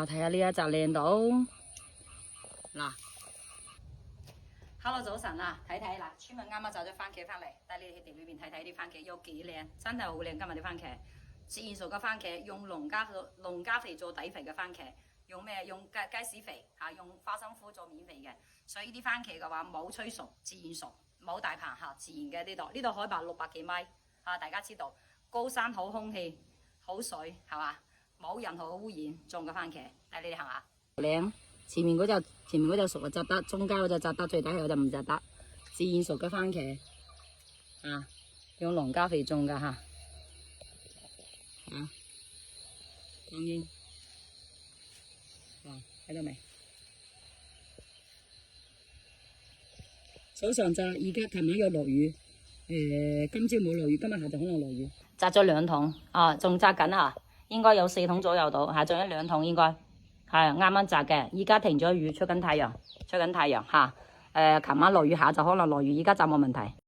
哇，睇下呢一紮靚到嗱。Hello 早晨啊，睇睇嗱，村民啱啱摘咗番茄翻嚟，帶你哋去地裏邊睇睇啲番茄有幾靚，真係好靚。今日啲番茄自然熟嘅番茄，用農家肥做底肥嘅番茄，用咩？用雞屎肥嚇，用花生灰做面肥嘅。所以呢啲番茄嘅話冇催熟，自然熟，冇大棚嚇，自然嘅呢度海拔600幾米嚇，大家知道高山好空氣好水係嘛，冇任何污染種嘅番茄，帶你哋行下。靚，前面嗰隻熟就摘得，中間嗰隻摘得，最底嗰隻唔摘得。自然熟嘅番茄啊，用農家肥種㗎嚇。啊，當然，哇，睇到未？早上摘，而家琴晚有落雨，今朝冇落雨，今日下晝可能落雨。摘咗2桶啊，仲摘緊啊，應該有4桶左右到嚇，仲有2桶應該係啱啱摘嘅。依家停咗雨，出緊太陽嚇。琴晚落雨，下晝可能落雨，而家暫冇問題。